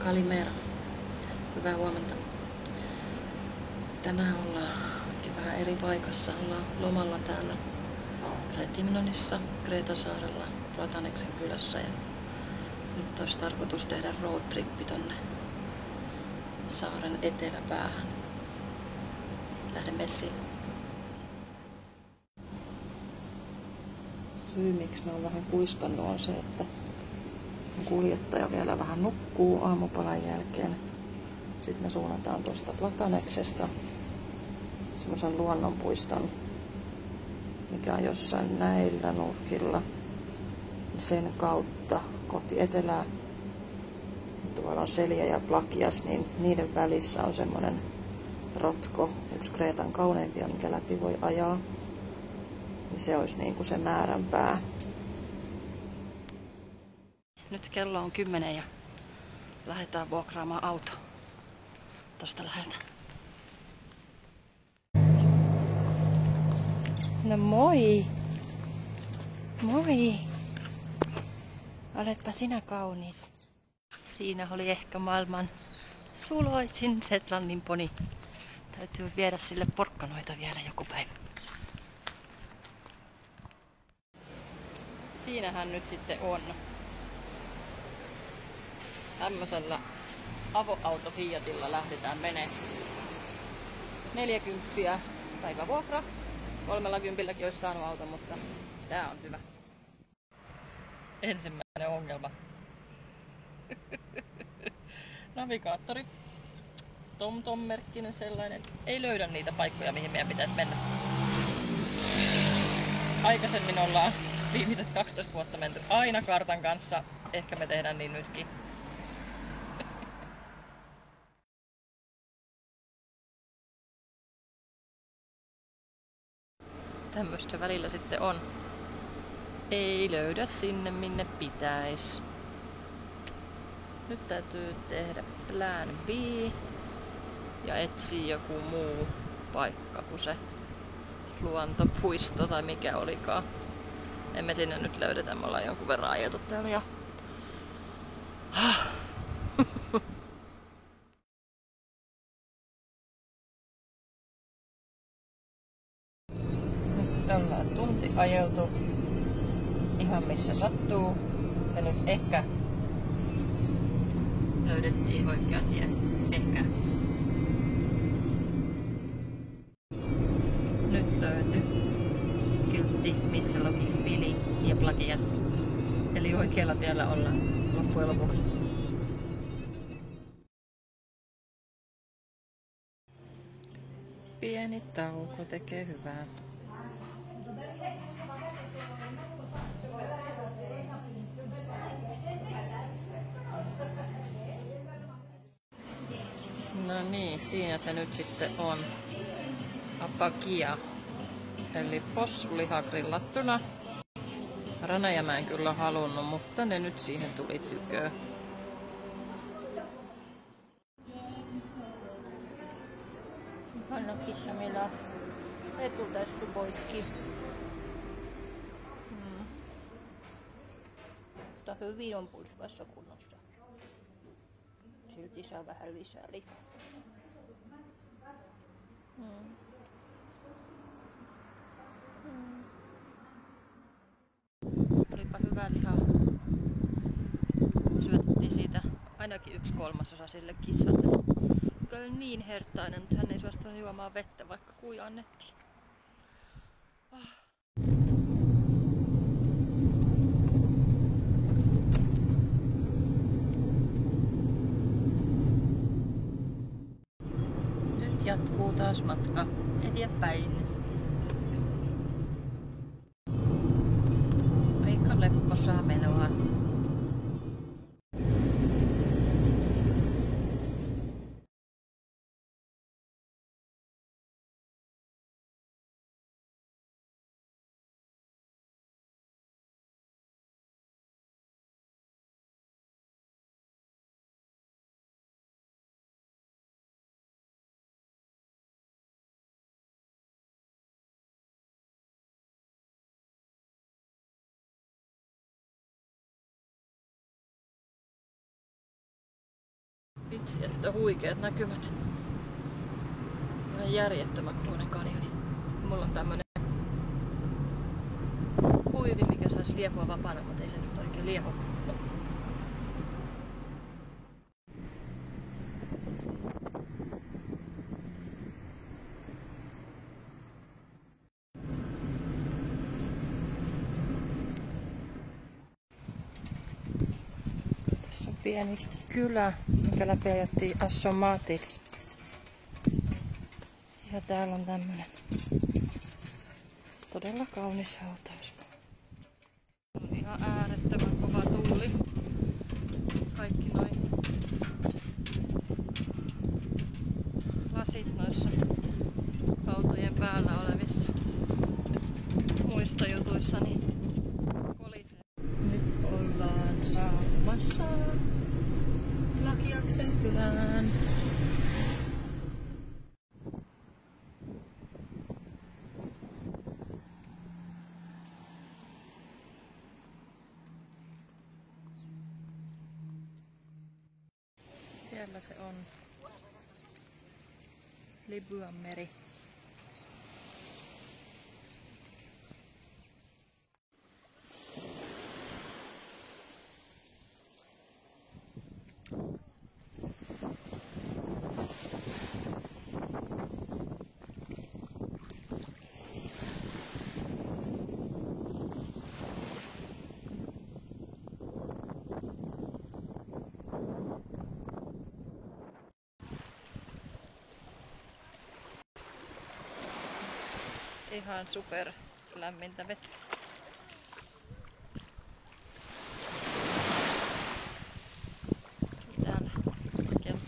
Kalimera. Hyvää huomenta. Tänään ollaan vähän eri paikassa. Ollaan lomalla täällä Kretimnonissa, Kreetasaarella, Plataneksen kylässä. Ja nyt olisi tarkoitus tehdä roadtrippi tonne saaren eteläpäähän. Lähden messiin. Syy miksi mä oon vähän kuiskannut on se, että kuljettaja vielä vähän nukkuu aamupalan jälkeen. Sitten me suunnataan tuosta Plataneksesta semmoisen luonnonpuiston, mikä on jossain näillä nurkilla, sen kautta kohti etelää. Tuolla on Selja ja Plakias, niin niiden välissä on semmoinen rotko, yksi Kreetan kauneimpia, minkä läpi voi ajaa. Se olisi niin kuin se määränpää. Nyt kello on 10 ja lähdetään vuokraamaan auto. Tosta lähdetään. No moi! Moi! Oletpa sinä kaunis. Siinä oli ehkä maailman suloisin Shetlandin poni. Täytyy viedä sille porkkanoita vielä joku päivä. Siinähän nyt sitten on. Tämmöisellä avoauto Fiatilla lähdetään menee. 40 päivävuokra. 30 olisi saanut auto, mutta tää on hyvä. Ensimmäinen ongelma. Navigaattori. TomTom-merkkinen sellainen. Ei löydä niitä paikkoja, mihin meidän pitäisi mennä. Aikaisemmin ollaan viimeiset 12 vuotta menty aina kartan kanssa. Ehkä me tehdään niin nytkin. Tämmöistä välillä sitten on. Ei löydä sinne minne pitäisi. Nyt täytyy tehdä plan B ja etsiä joku muu paikka kuin se luontopuisto tai mikä olikaan. Emme sinne nyt löydetä, me ollaan jonkun verran ajettu täällä ja... Nyt ollaan tunti ajeltu ihan missä sattuu ja nyt ehkä löydettiin oikea tie. Ehkä. Nyt löytyi kyltti, missä luki Spili ja Plakias. Eli oikealla tiellä ollaan loppujen lopuksi. Pieni tauko tekee hyvää. No niin, siinä se nyt sitten on. Apakia. Eli possuliha grillattuna. Ranaja mä en kyllä halunnut, mutta ne nyt siihen tuli tyköön. Anna kissamilla etutessu poikki. Mutta hyvin on pulskassa kunnossa. Silti saa vähän lisää lihaa. Olipa hyvää lihaa. Syötettiin siitä ainakin 1/3 sille kissalle. Joka oli niin herttainen, mutta hän ei suostunut juomaan vettä, vaikka kui annettiin. Nyt jatkuu taas matka eteenpäin. Aika lepposaa menoa. Vitsi, että huikeat näkymät. Vähän järjettömän kokoinen kanjoni. Mulla on tämmönen huivi, mikä saisi liehua vapaana, mutta ei se nyt oikein liehu. Tässä on pieni kylä, minkä läpi ajettiin Assomatis. Ja täällä on tämmönen todella kaunis hautaus. On ihan äärettömän kova tuuli. Kaikki noin lasit noissa autojen päällä olevissa muistojutuissa niin kolisee. Nyt ollaan saamassa Lakiaksen kylään. Siellä se on Libyan meri. Ihan super lämmintä vettä. Täällä kello.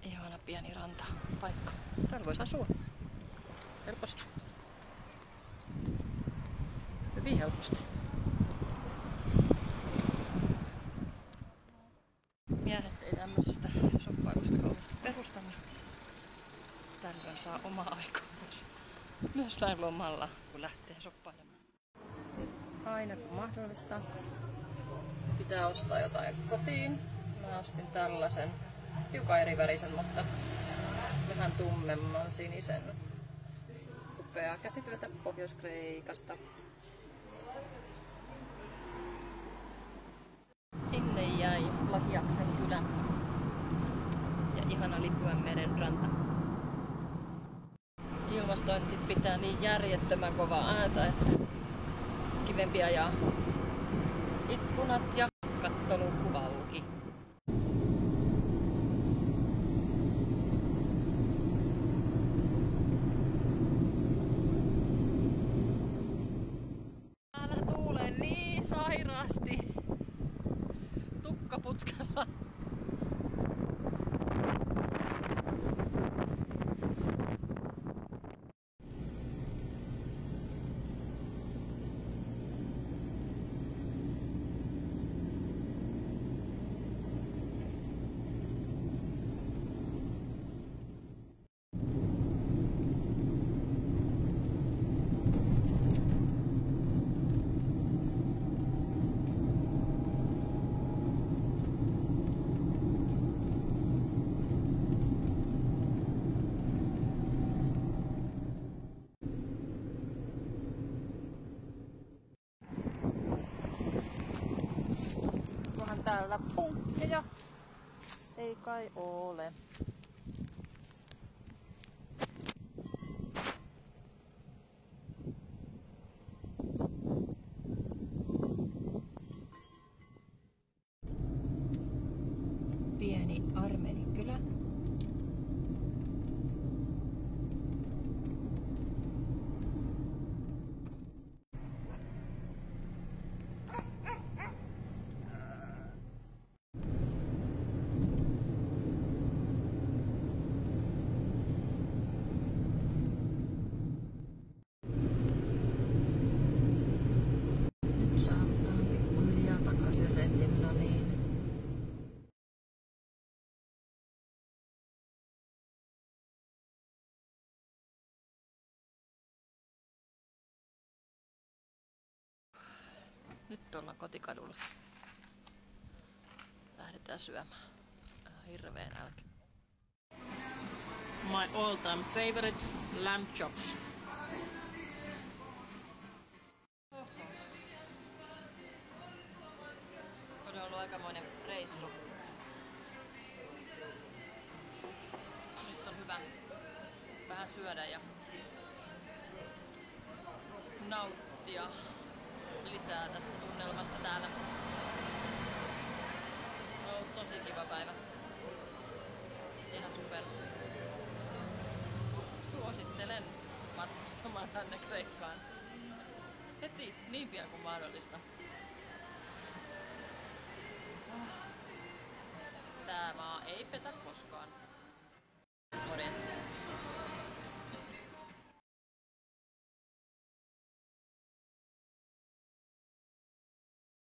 Ihana pieni rantapaikka. Täällä voisi asua helposti. Hyvin helposti. Miehet ei tämmöisestä shoppailusta kauheasti perustamista. Tällöin saa omaa aikaa myös näin lomalla, kun lähtee shoppailemaan. Aina kun mahdollista, pitää ostaa jotain kotiin. Mä ostin tällaisen hiukan eri värisen, mutta vähän tummemman sinisen. Upeaa käsityötä Pohjois-Kreikasta. Sinne jäi Lakiaksen kylä ja ihana Libyan meren ranta. Ilmastointi pitää niin järjettömän kovaa ääntä, että kivempi ajaa ikkunat ja kattoluukku auki. Täällä tuulee niin sairaasti tukkaputkella. Täällä punkkeja ei kai ole. Pieni armenikylä. Nyt ollaan kotikadulla. Lähdetään syömään. Hirveen nälkä. My all time favorite lamb chops. On ollut aikamoinen reissu. Nyt on hyvä vähän syödä ja nauttia lisää tästä tunnelmasta täällä. On ollut tosi kiva päivä. Ihan super. Suosittelen matkustamaan tänne Kreikkaan heti niin pian kuin mahdollista. Tää maa ei petä koskaan.